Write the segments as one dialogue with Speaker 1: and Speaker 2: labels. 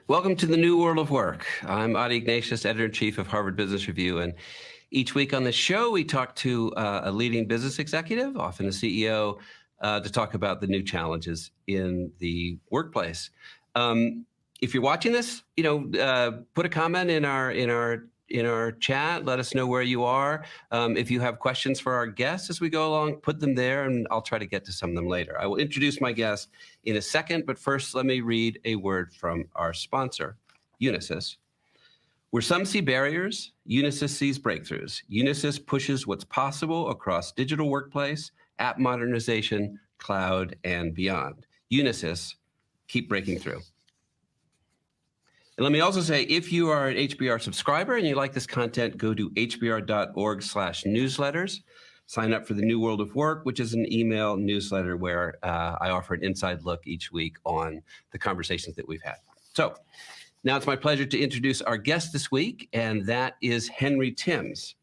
Speaker 1: Welcome to the New World of Work. I'm Adi Ignatius, Editor-in-Chief of Harvard Business Review, and each week on this show, we talk to a leading business executive, often a CEO, to talk about the new challenges in the workplace. If you're watching this, put a comment in our chat. Let us know where you are. If you have questions for our guests as we go along, put them there, and I'll try to get to some of them later. I will introduce my guest in a second, but first, let me read a word from our sponsor, Unisys. Where some see barriers, Unisys sees breakthroughs. Unisys pushes what's possible across digital workplace, app modernization, cloud, and beyond. Unisys, keep breaking through. And let me also say, if you are an HBR subscriber and you like this content, go to hbr.org/newsletters. Sign up for the New World of Work, which is an email newsletter where I offer an inside look each week on the conversations that we've had. So now it's my pleasure to introduce our guest this week, and that is Henry Timms.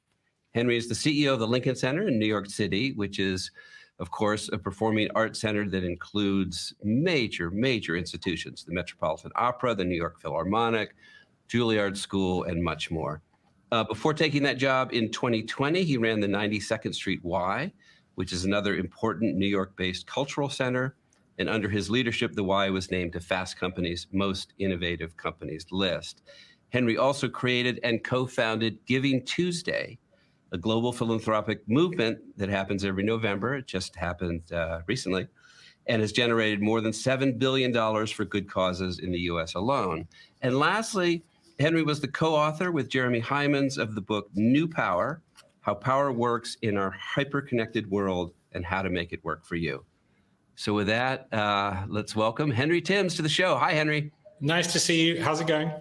Speaker 1: Henry is the CEO of the Lincoln Center in New York City, which is, of course, a performing arts center that includes major institutions, the Metropolitan Opera, the New York Philharmonic, Juilliard School, and much more. Before taking that job in 2020, he ran the 92nd Street Y, which is another important New York-based cultural center. And under his leadership, the Y was named to Fast Company's Most Innovative Companies list. Henry also created and co-founded GivingTuesday, a global philanthropic movement that happens every November. It just happened recently, and has generated more than $7 billion for good causes in the US alone. And lastly, Henry was the co-author with Jeremy Hyman's of the book New Power, How Power Works in Our Hyper-Connected World and How to Make It Work for You. So with that, let's welcome Henry Timms to the show. Hi, Henry.
Speaker 2: Nice to see you. How's it going?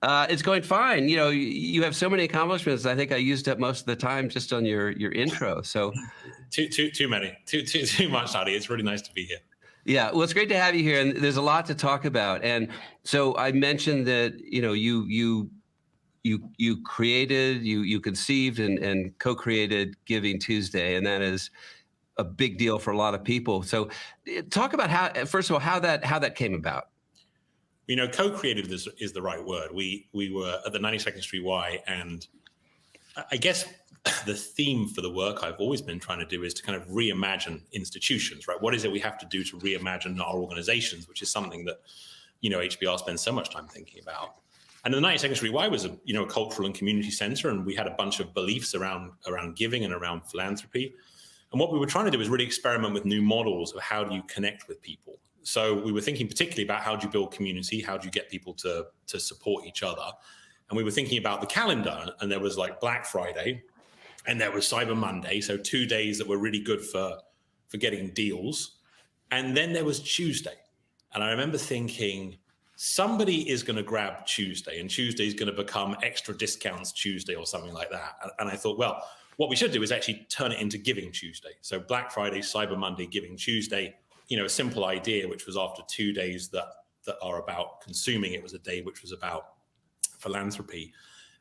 Speaker 1: It's going fine. You have so many accomplishments. I think I used up most of the time just on your intro. So
Speaker 2: too many, too much, Adi. It's really nice to be here.
Speaker 1: Yeah, well, it's great to have you here, and there's a lot to talk about. And so I mentioned that you created, you conceived and co-created GivingTuesday, and that is a big deal for a lot of people. So talk about how that came about.
Speaker 2: Co-created is the right word. We were at the 92nd Street Y, and I guess the theme for the work I've always been trying to do is to kind of reimagine institutions, right? What is it we have to do to reimagine our organizations, which is something that, HBR spends so much time thinking about. And the 92nd Street Y was a cultural and community center, and we had a bunch of beliefs around giving and around philanthropy. And what we were trying to do was really experiment with new models of how do you connect with people. So we were thinking particularly about how do you build community, how do you get people to support each other. And we were thinking about the calendar, and there was like Black Friday, and there was Cyber Monday, so 2 days that were really good for getting deals. And then there was Tuesday. And I remember thinking, somebody is going to grab Tuesday, and Tuesday is going to become extra discounts Tuesday or something like that. And I thought, well, what we should do is actually turn it into Giving Tuesday. So Black Friday, Cyber Monday, Giving Tuesday, a simple idea, which was after 2 days that are about consuming, it was a day which was about philanthropy.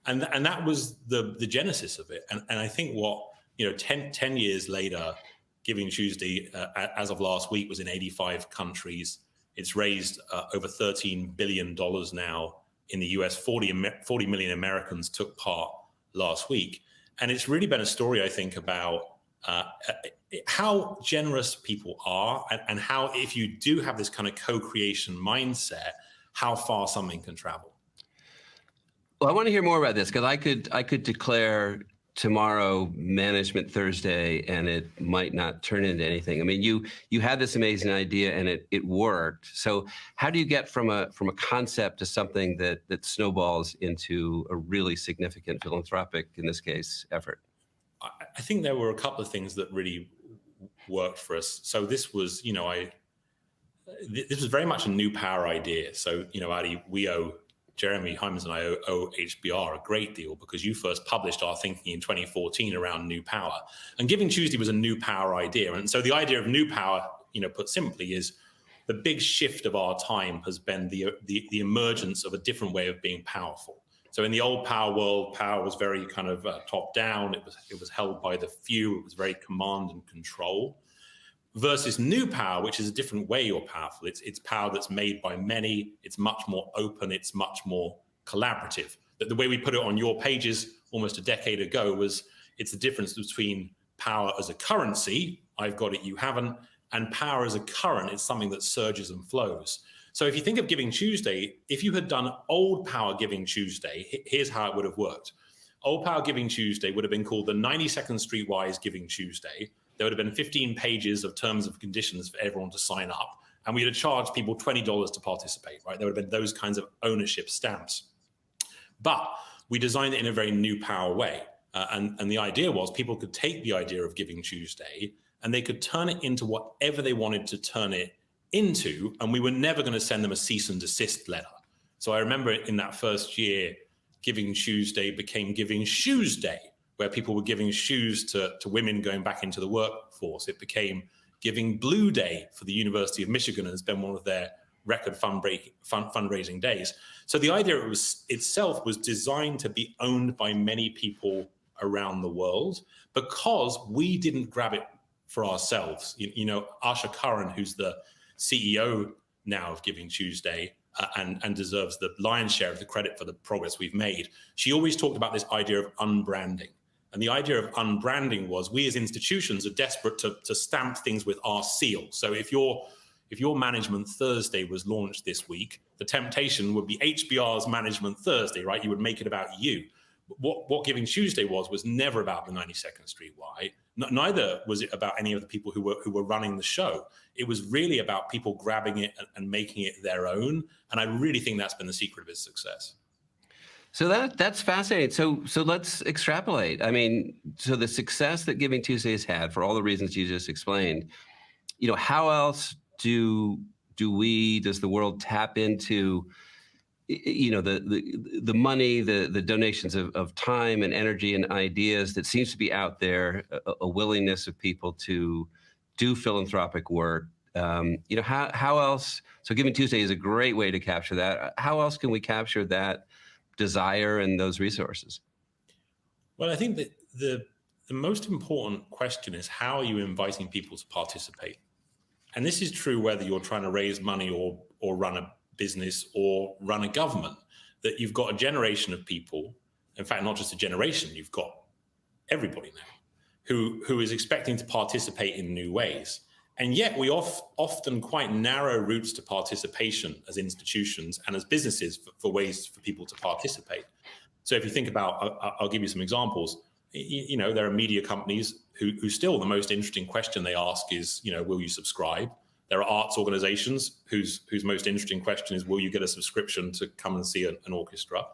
Speaker 2: And that was the genesis of it. And I think 10 years later, Giving Tuesday, as of last week, was in 85 countries. It's raised over $13 billion now in the US. 40 million Americans took part last week. And it's really been a story, I think, about how generous people are and how, if you do have this kind of co-creation mindset, how far something can travel.
Speaker 1: Well, I want to hear more about this, because I could declare tomorrow Management Thursday, and it might not turn into anything. I mean, you had this amazing idea, and it worked. So how do you get from a concept to something that snowballs into a really significant philanthropic, in this case, effort?
Speaker 2: I think there were a couple of things that really worked for us. So this was, this was very much a new power idea. So, Adi, we owe Jeremy Hyman and I owe HBR a great deal, because you first published our thinking in 2014 around new power. And Giving Tuesday was a new power idea. And so the idea of new power, put simply, is the big shift of our time has been the emergence of a different way of being powerful. So in the old power world, power was very kind of top down. It was held by the few. It was very command and control. Versus new power, which is a different way you're powerful. It's power that's made by many. It's much more open. It's much more collaborative. The way we put it on your pages almost a decade ago was it's the difference between power as a currency, I've got it, you haven't, and power as a current, it's something that surges and flows. So if you think of Giving Tuesday, if you had done old power Giving Tuesday, here's how it would have worked. Old power Giving Tuesday would have been called the 92nd Streetwise Giving Tuesday. There would have been 15 pages of terms and conditions for everyone to sign up. And we'd have charged people $20 to participate, right? There would have been those kinds of ownership stamps. But we designed it in a very new power way. And the idea was people could take the idea of Giving Tuesday and they could turn it into whatever they wanted to turn it into. And we were never going to send them a cease and desist letter. So I remember in that first year, Giving Tuesday became Giving Shoes Day, where people were giving shoes to women going back into the workforce. It became Giving Blue Day for the University of Michigan, and it's been one of their record fundraising days. So the idea itself was designed to be owned by many people around the world because we didn't grab it for ourselves. You know, Asha Curran, who's the CEO now of Giving Tuesday, and deserves the lion's share of the credit for the progress we've made, she always talked about this idea of unbranding. And the idea of unbranding was we as institutions are desperate to stamp things with our seal. So if your Management Thursday was launched this week, the temptation would be HBR's Management Thursday, right? You would make it about you. What Giving Tuesday was never about the 92nd Street Y. Neither was it about any of the people who were running the show. It was really about people grabbing it and making it their own. And I really think that's been the secret of its success.
Speaker 1: So that's fascinating. So let's extrapolate. I mean, so the success that Giving Tuesday has had for all the reasons you just explained, you know, how else does the world tap into, you know, the money, the donations of time and energy and ideas that seems to be out there, a willingness of people to do philanthropic work. You know, how else? So Giving Tuesday is a great way to capture that. How else can we capture that desire and those resources?
Speaker 2: Well, I think that the most important question is, how are you inviting people to participate? And this is true whether you're trying to raise money or run a business or run a government, that you've got a generation of people, in fact, not just a generation, you've got everybody now who is expecting to participate in new ways. And yet we often quite narrow routes to participation as institutions and as businesses for ways for people to participate. So if you think about, I'll give you some examples. You know, there are media companies who still the most interesting question they ask is, you know, will you subscribe? There are arts organizations whose most interesting question is, will you get a subscription to come and see an orchestra?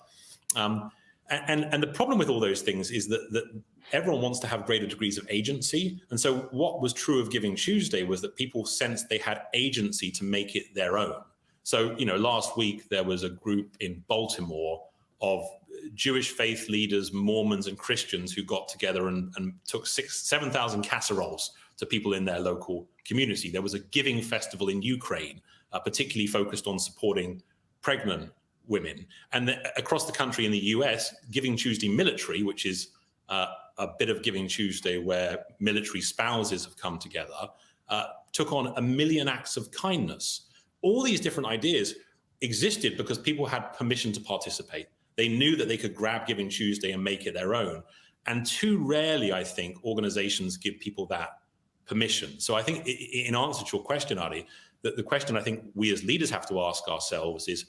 Speaker 2: And the problem with all those things is that everyone wants to have greater degrees of agency. And so what was true of Giving Tuesday was that people sensed they had agency to make it their own. So, you know, last week there was a group in Baltimore of Jewish faith leaders, Mormons and Christians who got together and took 7,000 casseroles to people in their local community. There was a giving festival in Ukraine, particularly focused on supporting pregnant women. And across the country in the US, Giving Tuesday Military, which is a bit of Giving Tuesday where military spouses have come together, took on 1 million acts of kindness. All these different ideas existed because people had permission to participate. They knew that they could grab Giving Tuesday and make it their own. And too rarely, I think, organizations give people that permission. So I think in answer to your question, Adi, the question I think we as leaders have to ask ourselves is,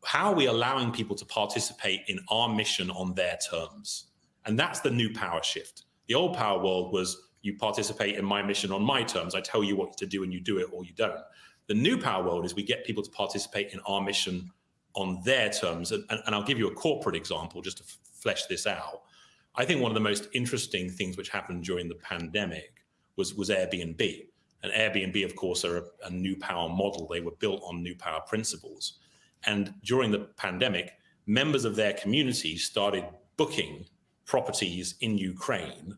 Speaker 2: how are we allowing people to participate in our mission on their terms? And that's the new power shift. The old power world was, you participate in my mission on my terms. I tell you what to do and you do it or you don't. The new power world is we get people to participate in our mission on their terms. And I'll give you a corporate example just to flesh this out. I think one of the most interesting things which happened during the pandemic was Airbnb. And Airbnb, of course, are a new power model. They were built on new power principles. And during the pandemic, members of their community started booking properties in Ukraine,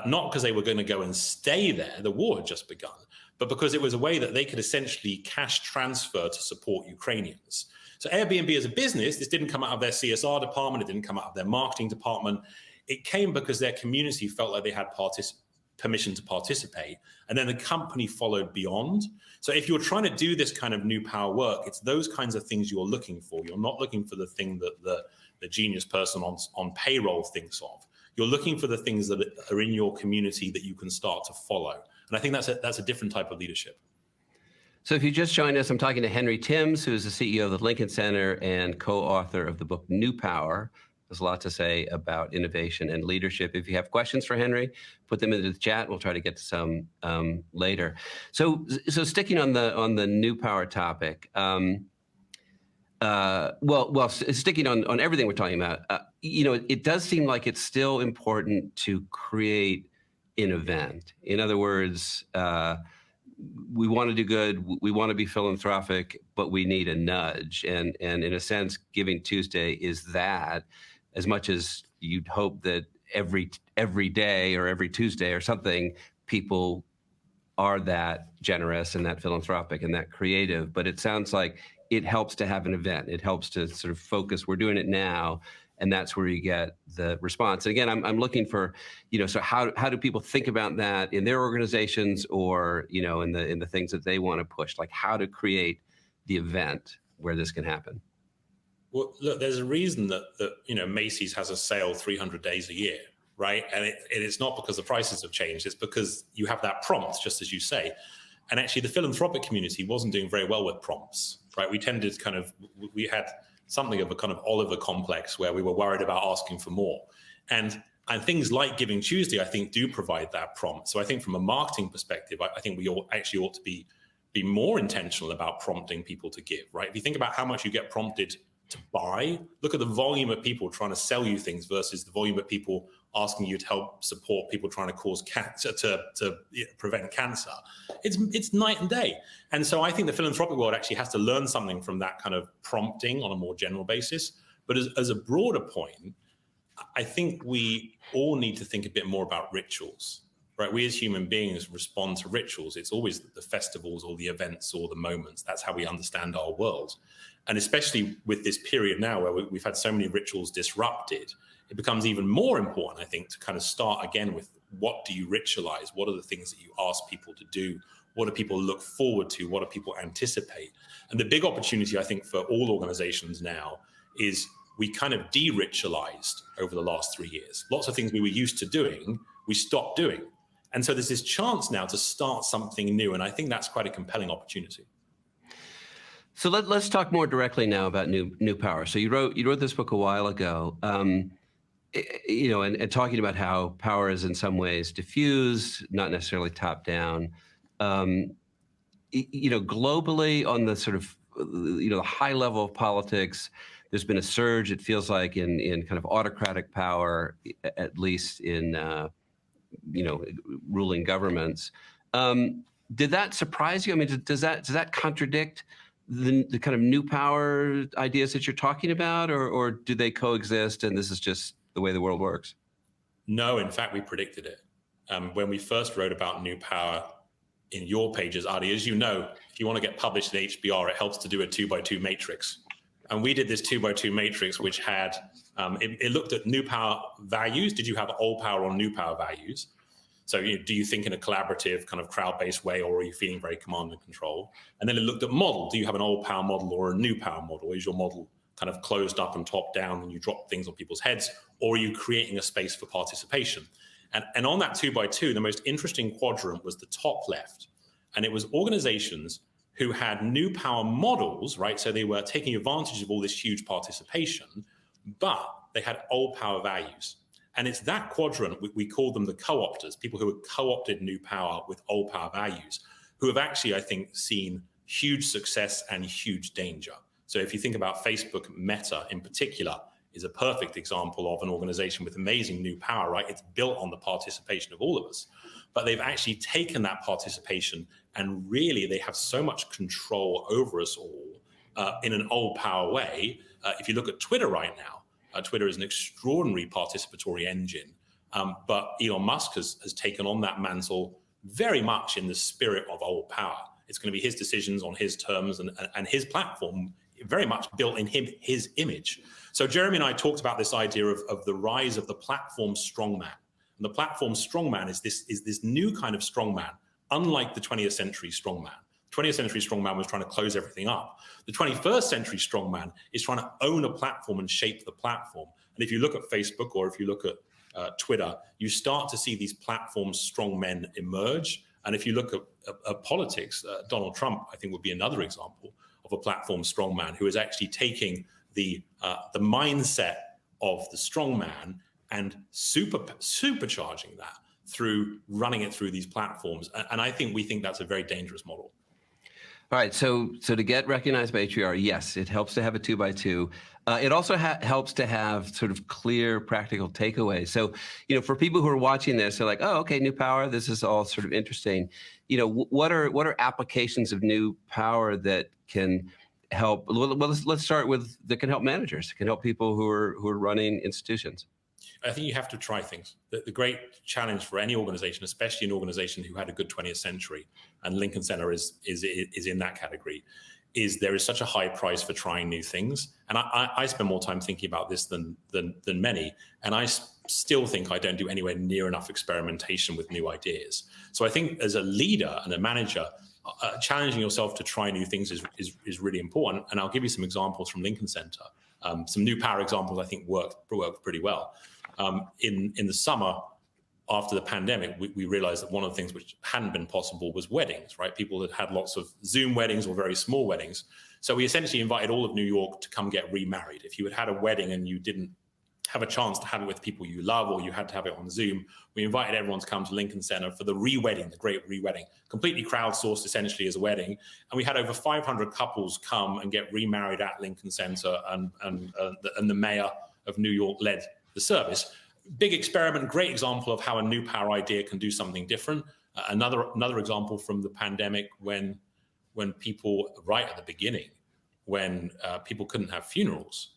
Speaker 2: not because they were going to go and stay there, the war had just begun, but because it was a way that they could essentially cash transfer to support Ukrainians. So Airbnb as a business, this didn't come out of their CSR department. It didn't come out of their marketing department. It came because their community felt like they had permission to participate. And then the company followed beyond. So if you're trying to do this kind of new power work, it's those kinds of things you're looking for. You're not looking for the thing that the genius person on payroll thinks of. You're looking for the things that are in your community that you can start to follow. And I think that's a different type of leadership.
Speaker 1: So if you just joined us, I'm talking to Henry Timms, who is the CEO of the Lincoln Center and co-author of the book New Power. There's a lot to say about innovation and leadership. If you have questions for Henry, put them into the chat. We'll try to get to some later. So sticking on the New Power topic, sticking on everything we're talking about, it does seem like it's still important to create an event. In other words, we want to do good, we want to be philanthropic, but we need a nudge. And in a sense, Giving Tuesday is that, as much as you'd hope that every day or every Tuesday or something, people are that generous and that philanthropic and that creative. But it sounds like it helps to have an event. It helps to sort of focus. We're doing it now, and that's where you get the response. And again, I'm looking for, so how do people think about that in their organizations or, in the things that they want to push, like how to create the event where this can happen?
Speaker 2: Well, look, there's a reason that Macy's has a sale 300 days a year, right? And it's not because the prices have changed. It's because you have that prompt, just as you say. And actually, the philanthropic community wasn't doing very well with prompts, right? We tended to we had something of a kind of Oliver complex where we were worried about asking for more. And things like Giving Tuesday, I think, do provide that prompt. So I think from a marketing perspective, I think we ought to be more intentional about prompting people to give, right? If you think about how much you get prompted to buy, look at the volume of people trying to sell you things versus the volume of people asking you to help support people trying to cause cancer, to prevent cancer. It's night and day. And so I think the philanthropic world actually has to learn something from that kind of prompting on a more general basis. But as a broader point, I think we all need to think a bit more about rituals, right? We as human beings respond to rituals. It's always the festivals or the events or the moments. That's how we understand our world. And especially with this period now where we've had so many rituals disrupted, it becomes even more important, I think, to kind of start again with what do you ritualize? What are the things that you ask people to do? What do people look forward to? What do people anticipate? And the big opportunity, I think, for all organizations now is we kind of de-ritualized over the last 3 years. Lots of things we were used to doing, we stopped doing. And so there's this chance now to start something new. And I think that's quite a compelling opportunity.
Speaker 1: So let's talk more directly now about new power. So you wrote this book a while ago, and talking about how power is in some ways diffused, not necessarily top down. Globally on the sort of the high level of politics, there's been a surge. It feels like in kind of autocratic power, at least in ruling governments. Did that surprise you? I mean, does that contradict the kind of new power ideas that you're talking about, or do they coexist and this is just the way the world works?
Speaker 2: No, in fact, we predicted it. When we first wrote about new power in your pages, Adi, as you know, if you want to get published in HBR, it helps to do a 2x2 matrix. And we did this 2x2 matrix, which had, it looked at new power values. Did you have old power or new power values? So do you think in a collaborative kind of crowd-based way, or are you feeling very command and control? And then it looked at model. Do you have an old power model or a new power model? Is your model kind of closed up and top down and you drop things on people's heads? Or are you creating a space for participation? And on that 2x2, the most interesting quadrant was the top left. And it was organizations who had new power models, right? So they were taking advantage of all this huge participation, but they had old power values. And it's that quadrant, we call them the co-opters, people who have co-opted new power with old power values, who have actually, I think, seen huge success and huge danger. So if you think about Facebook, Meta in particular is a perfect example of an organization with amazing new power, right? It's built on the participation of all of us. But they've actually taken that participation and really they have so much control over us all in an old power way. If you look at Twitter right now, Twitter is an extraordinary participatory engine, but Elon Musk has taken on that mantle very much in the spirit of old power. It's going to be his decisions on his terms, and his platform very much built in his image. So Jeremy and I talked about this idea of the rise of the platform strongman. And the platform strongman is this new kind of strongman, unlike the 20th century strongman. 20th century strongman was trying to close everything up. The 21st century strongman is trying to own a platform and shape the platform. And if you look at Facebook, or if you look at Twitter, you start to see these platform strongmen emerge. And if you look at politics, Donald Trump, I think, would be another example of a platform strongman who is actually taking the mindset of the strongman and supercharging that through running it through these platforms. And we think that's a very dangerous model.
Speaker 1: All right, so to get recognized by HBR, yes, it helps to have a 2x2. It also helps to have sort of clear, practical takeaways. So, for people who are watching this, they're like, oh, okay, new power, this is all sort of interesting. What are applications of new power that can help? Well, let's start with that can help managers, can help people who are running institutions.
Speaker 2: I think you have to try things. The great challenge for any organization, especially an organization who had a good 20th century, and Lincoln Center is in that category, is there is such a high price for trying new things. And I spend more time thinking about this than many. And I still think I don't do anywhere near enough experimentation with new ideas. So I think as a leader and a manager, challenging yourself to try new things is really important. And I'll give you some examples from Lincoln Center. Some new power examples I think worked pretty well. In the summer, after the pandemic, we realized that one of the things which hadn't been possible was weddings, right? People had lots of Zoom weddings or very small weddings. So we essentially invited all of New York to come get remarried. If you had a wedding and you didn't have a chance to have it with people you love, or you had to have it on Zoom, we invited everyone to come to Lincoln Center for the re-wedding, the great re-wedding, completely crowdsourced essentially as a wedding. And we had over 500 couples come and get remarried at Lincoln Center, and the mayor of New York led the service. Big experiment, great example of how a new power idea can do something different. Another example from the pandemic, when people, right at the beginning, when people couldn't have funerals,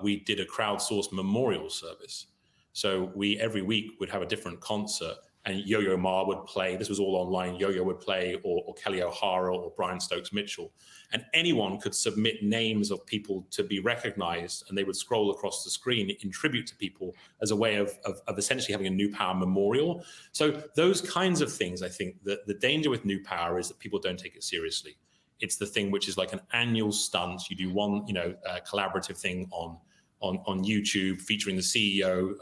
Speaker 2: we did a crowdsourced memorial service. So we every week would have a different concert, and Yo-Yo Ma would play. This was all online. Yo-Yo would play, or Kelly O'Hara, or Brian Stokes Mitchell, and anyone could submit names of people to be recognized, and they would scroll across the screen in tribute to people as a way of essentially having a new power memorial. So those kinds of things, I think that the danger with new power is that people don't take it seriously. It's the thing which is like an annual stunt. You do one, collaborative thing on YouTube featuring the CEO,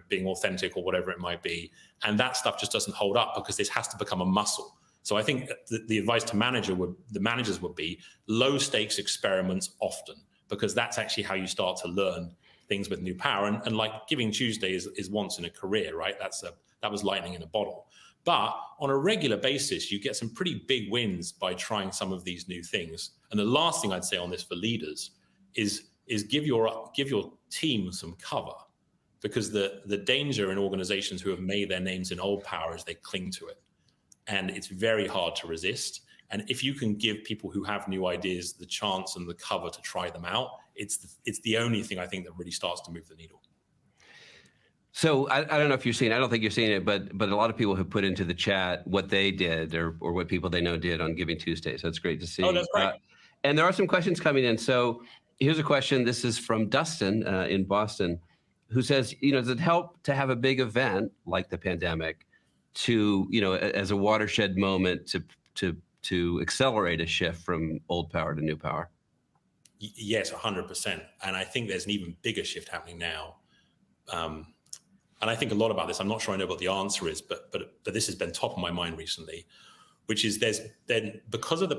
Speaker 2: being authentic or whatever it might be. And that stuff just doesn't hold up because this has to become a muscle. So I think the advice to the managers would be low stakes experiments often, because that's actually how you start to learn things with new power. And like Giving Tuesday is once in a career, right? That was lightning in a bottle. But on a regular basis, you get some pretty big wins by trying some of these new things. And the last thing I'd say on this for leaders is give your team some cover, because the danger in organizations who have made their names in old power is they cling to it. And it's very hard to resist. And if you can give people who have new ideas the chance and the cover to try them out, it's the only thing I think that really starts to move the needle.
Speaker 1: So I don't know if you're seeing, I don't think you're seeing it, but a lot of people have put into the chat what they did or what people they know did on Giving Tuesday. So it's great to see.
Speaker 2: Oh, that's great.
Speaker 1: And there are some questions coming in. So here's a question. This is from Dustin in Boston, who says, does it help to have a big event like the pandemic to, as a watershed moment to accelerate a shift from old power to new power?
Speaker 2: Yes, 100%. And I think there's an even bigger shift happening now. And I think a lot about this. I'm not sure I know what the answer is, but this has been top of my mind recently, which is there's been, because of the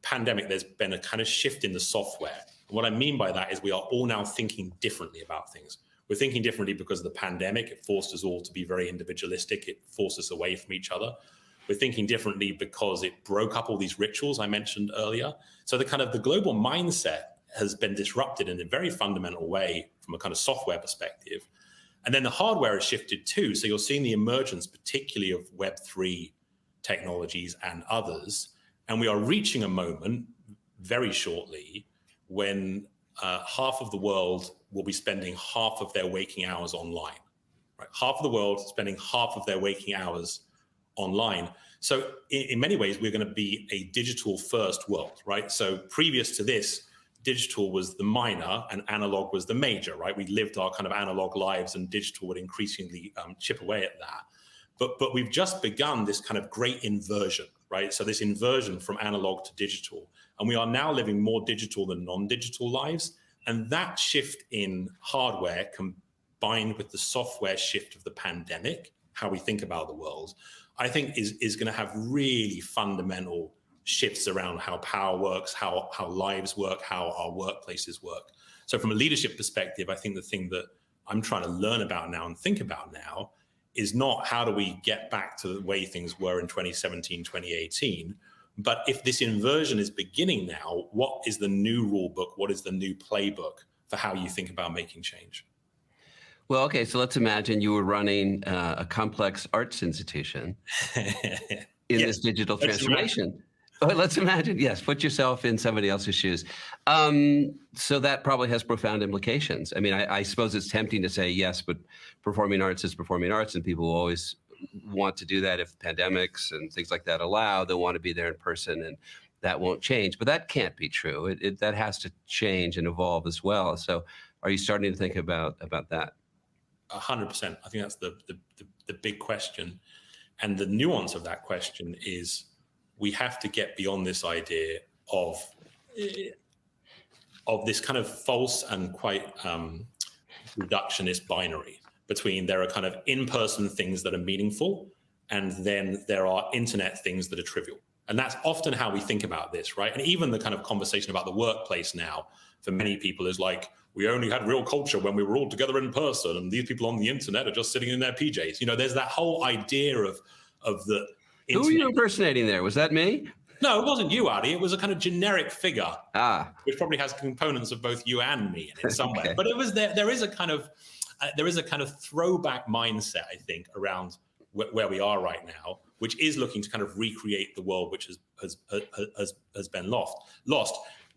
Speaker 2: pandemic, there's been a kind of shift in the software. And what I mean by that is we are all now thinking differently about things. We're thinking differently because of the pandemic. It forced us all to be very individualistic. It forced us away from each other. We're thinking differently because it broke up all these rituals I mentioned earlier. So the global mindset has been disrupted in a very fundamental way from a kind of software perspective. And then the hardware has shifted too. So you're seeing the emergence, particularly of Web3 technologies and others. And we are reaching a moment very shortly when half of the world will be spending half of their waking hours online. Right? Half of the world spending half of their waking hours online. So in many ways, we're going to be a digital first world, right? So previous to this, digital was the minor and analog was the major, right? We lived our kind of analog lives and digital would increasingly chip away at that. But we've just begun this kind of great inversion, right? So this inversion from analog to digital. And we are now living more digital than non-digital lives. And that shift in hardware combined with the software shift of the pandemic, how we think about the world, I think is going to have really fundamental shifts around how power works, how lives work, how our workplaces work. So from a leadership perspective, I think the thing that I'm trying to learn about now and think about now is not how do we get back to the way things were in 2017, 2018, but if this inversion is beginning now, what is the new rule book? What is the new playbook for how you think about making change?
Speaker 1: Well, okay, so let's imagine you were running a complex arts institution in this digital transformation. Let's imagine, yes, put yourself in somebody else's shoes. So that probably has profound implications. I mean, I suppose it's tempting to say, yes, but performing arts is performing arts, and people will always want to do that if pandemics and things like that allow. They'll want to be there in person, and that won't change. But that can't be true. That has to change and evolve as well. So are you starting to think about that?
Speaker 2: 100%. I think that's the big question. And the nuance of that question is we have to get beyond this idea of this kind of false and quite reductionist binary between there are kind of in-person things that are meaningful and then there are internet things that are trivial. And that's often how we think about this, right? And even the kind of conversation about the workplace now for many people is like, we only had real culture when we were all together in person, and these people on the internet are just sitting in their PJs. You know, there's that whole idea of the internet.
Speaker 1: Who were you impersonating there? Was that me?
Speaker 2: No, it wasn't you, Adi. It was a kind of generic figure, which probably has components of both you and me in it somewhere. Okay. But it was there is a kind of throwback mindset, I think, around where we are right now, which is looking to kind of recreate the world which has been lost.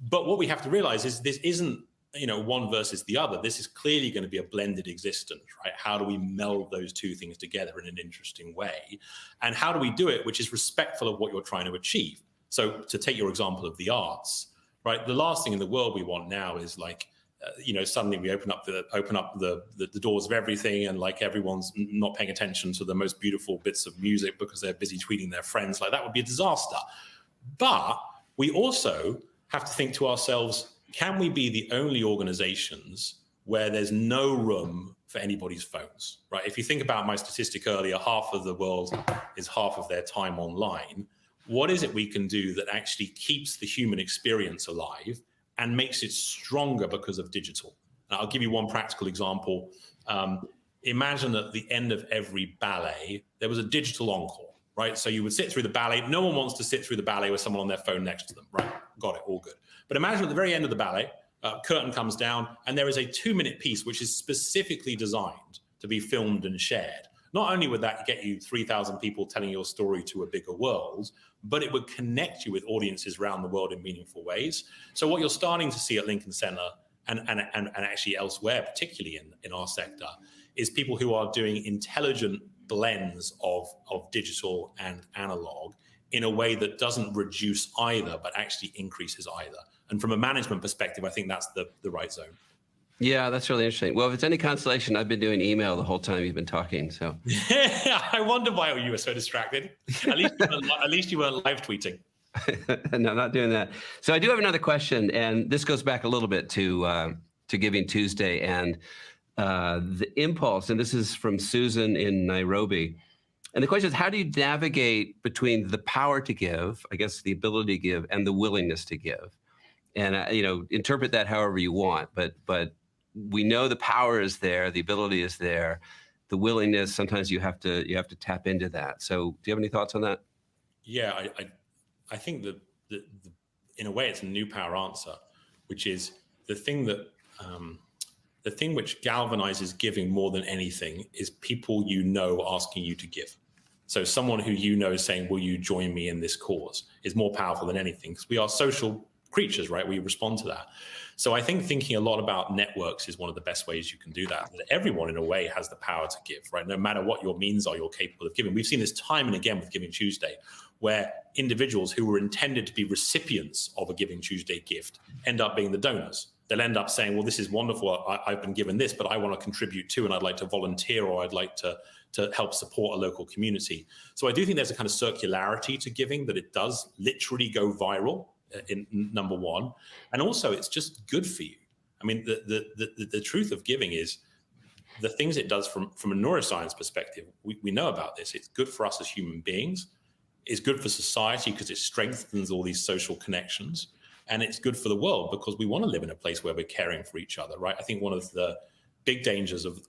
Speaker 2: But what we have to realize is this isn't, you know, one versus the other. This is clearly going to be a blended existence, right? How do we meld those two things together in an interesting way? And how do we do it, which is respectful of what you're trying to achieve? So to take your example of the arts, right? The last thing in the world we want now is like, suddenly we open up the doors of everything, and like everyone's not paying attention to the most beautiful bits of music because they're busy tweeting their friends. Like that would be a disaster. But we also have to think to ourselves, can we be the only organizations where there's no room for anybody's phones, right? If you think about my statistic earlier, half of the world is half of their time online. What is it we can do that actually keeps the human experience alive and makes it stronger because of digital? And I'll give you one practical example. Imagine at the end of every ballet, there was a digital encore, right? So you would sit through the ballet. No one wants to sit through the ballet with someone on their phone next to them, right? Got it, all good. But imagine at the very end of the ballet, curtain comes down, and there is a 2-minute piece which is specifically designed to be filmed and shared. Not only would that get you 3,000 people telling your story to a bigger world, but it would connect you with audiences around the world in meaningful ways. So what you're starting to see at Lincoln Center and actually elsewhere, particularly in our sector, is people who are doing intelligent blends of digital and analog in a way that doesn't reduce either, but actually increases either. And from a management perspective, I think that's the right zone.
Speaker 1: Yeah, that's really interesting. Well, if it's any consolation, I've been doing email the whole time you've been talking. So
Speaker 2: I wonder why you were so distracted. At least you weren't live tweeting.
Speaker 1: No, not doing that. So I do have another question, and this goes back a little bit to Giving Tuesday and the impulse. And this is from Susan in Nairobi. And the question is, how do you navigate between the power to give, I guess the ability to give, and the willingness to give? And interpret that however you want. But we know the power is there, the ability is there, the willingness. Sometimes you have to tap into that. So, do you have any thoughts on that?
Speaker 2: Yeah, I think that in a way it's a new power answer, which is the thing which galvanizes giving more than anything is people asking you to give. So someone who is saying, will you join me in this cause, is more powerful than anything, because we are social creatures, right? We respond to that. So I think thinking a lot about networks is one of the best ways you can do that. That everyone, in a way, has the power to give, right? No matter what your means are, you're capable of giving. We've seen this time and again with Giving Tuesday, where individuals who were intended to be recipients of a Giving Tuesday gift end up being the donors. They'll end up saying, well, this is wonderful. I've been given this, but I want to contribute too, and I'd like to volunteer, or I'd like to help support a local community. So I do think there's a kind of circularity to giving, that it does literally go viral, in number one. And also, it's just good for you. I mean, the truth of giving is the things it does from a neuroscience perspective. We know about this. It's good for us as human beings. It's good for society because it strengthens all these social connections. And it's good for the world because we want to live in a place where we're caring for each other, right? I think one of the big dangers of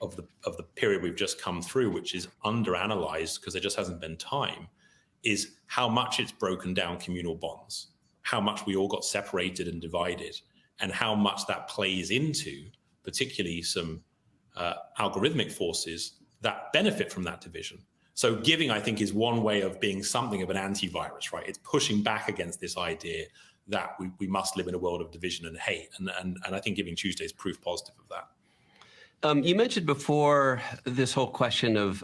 Speaker 2: the period we've just come through, which is underanalyzed because there just hasn't been time, is how much it's broken down communal bonds, how much we all got separated and divided, and how much that plays into particularly some algorithmic forces that benefit from that division. So giving, I think, is one way of being something of an antivirus, right? It's pushing back against this idea that we must live in a world of division and hate. And I think Giving Tuesday is proof positive of that.
Speaker 1: You mentioned before this whole question of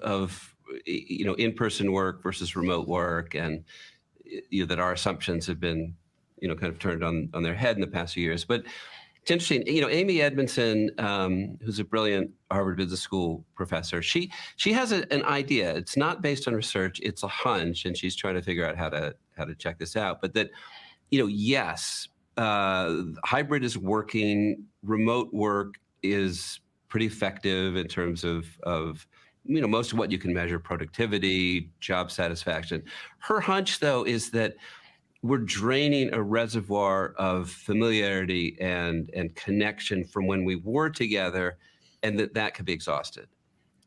Speaker 1: in-person work versus remote work, and that our assumptions have been kind of turned on their head in the past few years. But it's interesting, Amy Edmondson, who's a brilliant Harvard Business School professor, she has an idea. It's not based on research; it's a hunch, and she's trying to figure out how to check this out. But that, yes, hybrid is working. Remote work is pretty effective in terms of most of what you can measure: productivity, job satisfaction. Her hunch, though, is that we're draining a reservoir of familiarity and connection from when we were together, and that could be exhausted.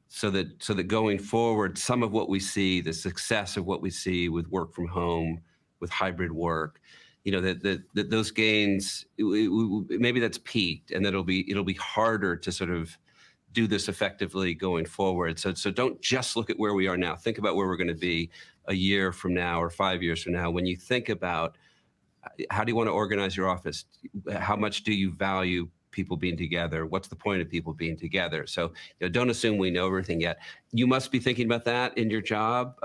Speaker 1: So that going forward, some of what we see, the success of what we see with work from home, with hybrid work, that those gains, maybe that's peaked, and that it'll be harder to sort of do this effectively going forward. So don't just look at where we are now. Think about where we're going to be a year from now or 5 years from now. When you think about how do you want to organize your office, how much do you value people being together? What's the point of people being together? So don't assume we know everything yet. You must be thinking about that in your job.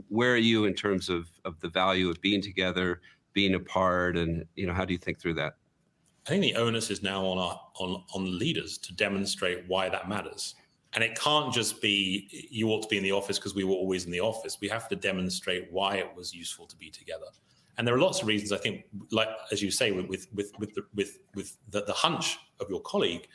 Speaker 1: Where are you in terms of the value of being together, being apart, and how do you think through that?
Speaker 2: I think the onus is now on leaders to demonstrate why that matters. And it can't just be, you ought to be in the office because we were always in the office. We have to demonstrate why it was useful to be together. And there are lots of reasons, I think, like, as you say, with the hunch of your colleague,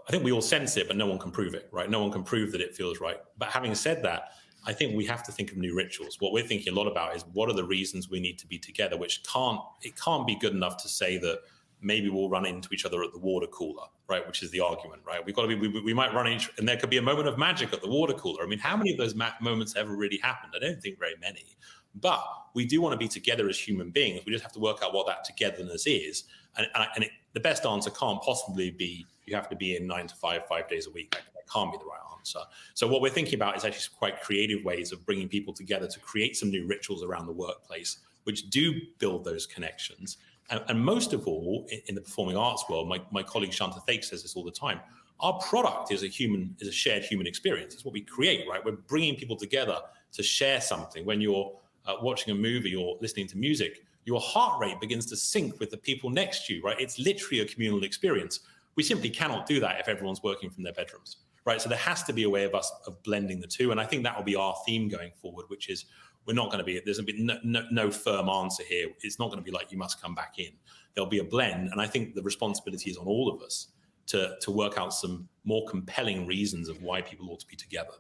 Speaker 2: I think we all sense it, but no one can prove it, right? No one can prove that it feels right. But having said that, I think we have to think of new rituals. What we're thinking a lot about is what are the reasons we need to be together, which can't be good enough to say that maybe we'll run into each other at the water cooler, right? Which is the argument, right? We've got to be, we might run into, and there could be a moment of magic at the water cooler. I mean, how many of those moments ever really happened? I don't think very many. But we do want to be together as human beings. We just have to work out what that togetherness is. And the best answer can't possibly be you have to be in 9 to 5, 5 days a week. That can't be the right answer. So what we're thinking about is actually quite creative ways of bringing people together to create some new rituals around the workplace, which do build those connections. And most of all, in the performing arts world, my colleague Shanta Thake says this all the time, our product is a shared human experience. It's what we create, right? We're bringing people together to share something. When you're watching a movie or listening to music, your heart rate begins to sync with the people next to you, right? It's literally a communal experience. We simply cannot do that if everyone's working from their bedrooms, right? So there has to be a way of blending the two. And I think that will be our theme going forward, which is we're not going to be, there's going to be no firm answer here. It's not going to be like, you must come back in. There'll be a blend. And I think the responsibility is on all of us to work out some more compelling reasons of why people ought to be together.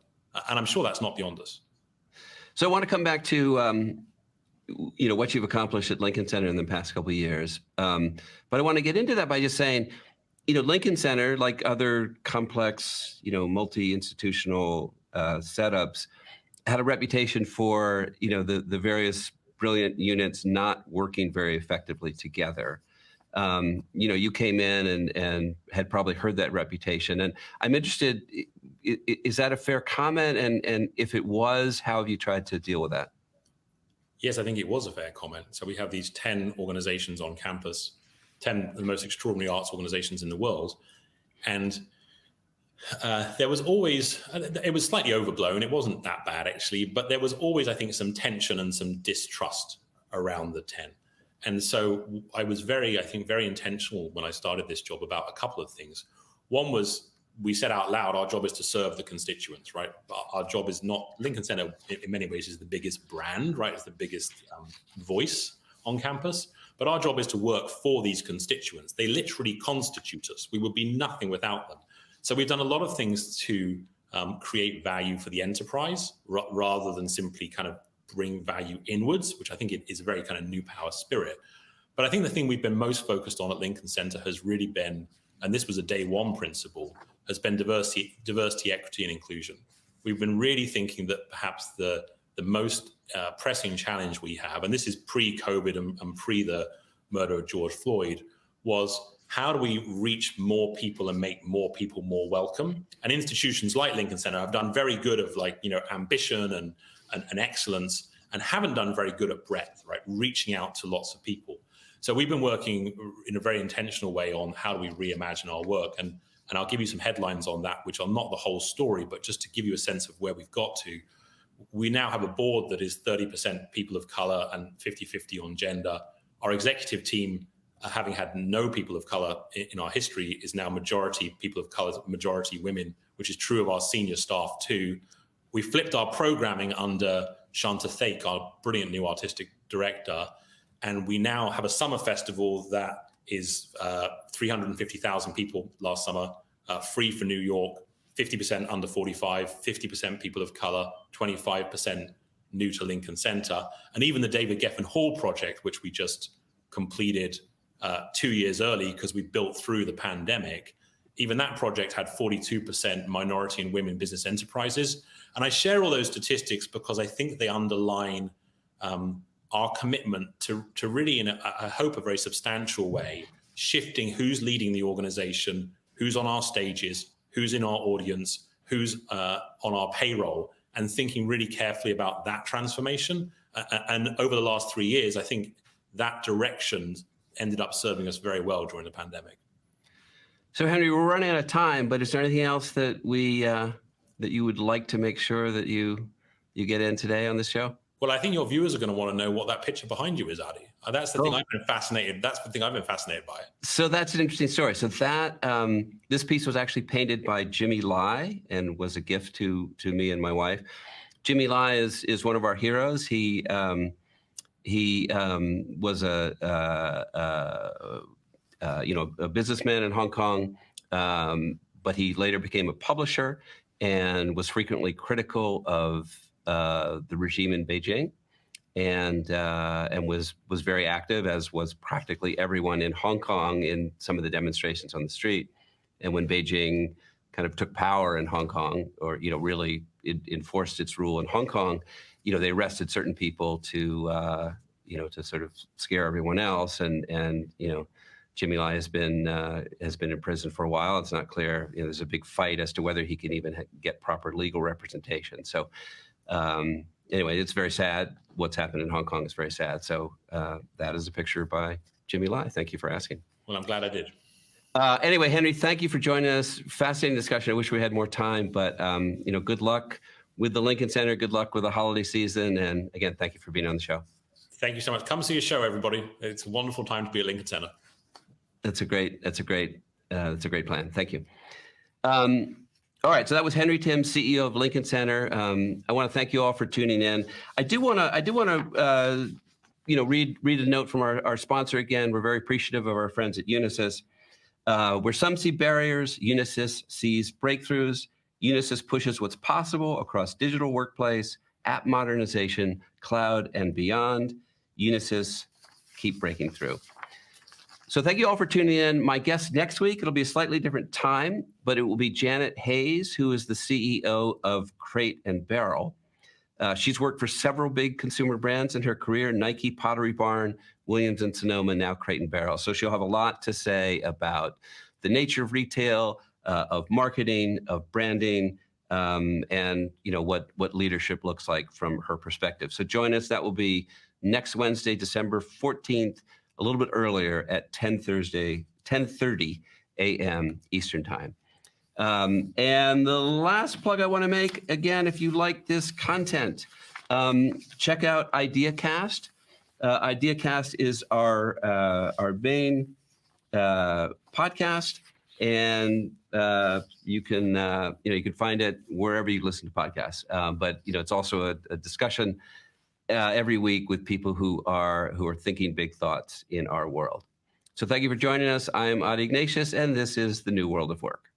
Speaker 2: And I'm sure that's not beyond us.
Speaker 1: So I want to come back to, what you've accomplished at Lincoln Center in the past couple of years. But I want to get into that by just saying, Lincoln Center, like other complex, multi-institutional setups, had a reputation for, the various brilliant units not working very effectively together. You came in and had probably heard that reputation. And I'm interested, is that a fair comment? And if it was, how have you tried to deal with that?
Speaker 2: Yes, I think it was a fair comment. So we have these 10 organizations on campus, 10 of the most extraordinary arts organizations in the world. And there was always, it was slightly overblown. It wasn't that bad, actually, but there was always, I think, some tension and some distrust around the 10. And so I was very intentional when I started this job about a couple of things. One was, we said out loud, our job is to serve the constituents, right? Our job is not, Lincoln Center in many ways is the biggest brand, right? It's the biggest voice on campus, but our job is to work for these constituents. They literally constitute us. We would be nothing without them. So we've done a lot of things to create value for the enterprise rather than simply kind of bring value inwards, which I think it is a very kind of new power spirit. But I think the thing we've been most focused on at Lincoln Center has really been, and this was a day one principle, has been diversity, equity, and inclusion. We've been really thinking that perhaps the most pressing challenge we have, and this is pre-COVID and pre the murder of George Floyd, was how do we reach more people and make more people more welcome? And institutions like Lincoln Center have done very good of ambition and excellence, and haven't done very good at breadth, right? Reaching out to lots of people. So we've been working in a very intentional way on how do we reimagine our work. And I'll give you some headlines on that, which are not the whole story, but just to give you a sense of where we've got to. We now have a board that is 30% people of color and 50-50 on gender. Our executive team, having had no people of color in our history, is now majority people of color, majority women, which is true of our senior staff too. We flipped our programming under Shanta Thaik, our brilliant new artistic director, and we now have a summer festival that is 350,000 people last summer, free for New York, 50% under 45, 50% people of color, 25% new to Lincoln Center. And even the David Geffen Hall project, which we just completed 2 years early because we built through the pandemic, even that project had 42% minority and women business enterprises. And I share all those statistics because I think they underline our commitment to really, in I hope, a very substantial way, shifting who's leading the organization, who's on our stages, who's in our audience, who's on our payroll, and thinking really carefully about that transformation. And over the last 3 years, I think that direction ended up serving us very well during the pandemic.
Speaker 1: So, Henry, we're running out of time, but is there anything else that that you would like to make sure that you get in today on this show?
Speaker 2: Well, I think your viewers are going to want to know what that picture behind you is, Adi. That's the thing I've been fascinated. That's the thing I've been fascinated by.
Speaker 1: So that's an interesting story. So that this piece was actually painted by Jimmy Lai and was a gift to me and my wife. Jimmy Lai is one of our heroes. He was a businessman in Hong Kong, but he later became a publisher and was frequently critical of the regime in Beijing, and was very active, as was practically everyone in Hong Kong in some of the demonstrations on the street. And when Beijing kind of took power in Hong Kong, or really enforced its rule in Hong Kong, they arrested certain people to sort of scare everyone else. And Jimmy Lai has been in prison for a while. It's not clear. There's a big fight as to whether he can even get proper legal representation. So anyway, it's very sad. What's happened in Hong Kong is very sad. So that is a picture by Jimmy Lai. Thank you for asking.
Speaker 2: Well, I'm glad I did.
Speaker 1: Anyway, Henry, thank you for joining us. Fascinating discussion. I wish we had more time, but good luck with the Lincoln Center. Good luck with the holiday season. And again, thank you for being on the show.
Speaker 2: Thank you so much. Come see a show, everybody. It's a wonderful time to be at Lincoln Center.
Speaker 1: That's a great plan. Thank you. All right, so that was Henry Tim, CEO of Lincoln Center. I want to thank you all for tuning in. I do want to read a note from our sponsor again. We're very appreciative of our friends at Unisys. Where some see barriers, Unisys sees breakthroughs. Unisys pushes what's possible across digital workplace, app modernization, cloud, and beyond. Unisys, keep breaking through. So thank you all for tuning in. My guest next week, it'll be a slightly different time, but it will be Janet Hayes, who is the CEO of Crate and Barrel. She's worked for several big consumer brands in her career: Nike, Pottery Barn, Williams & Sonoma, now Crate and Barrel. So she'll have a lot to say about the nature of retail, of marketing, of branding, and what leadership looks like from her perspective. So join us. That will be next Wednesday, December 14th, a little bit earlier at 10:30 a.m. Eastern Time. And the last plug I want to make, again, if you like this content, check out IdeaCast. IdeaCast is our main podcast, and you can find it wherever you listen to podcasts. But it's also a discussion every week with people who are thinking big thoughts in our world. So thank you for joining us. I'm Adi Ignatius, and this is the New World of Work.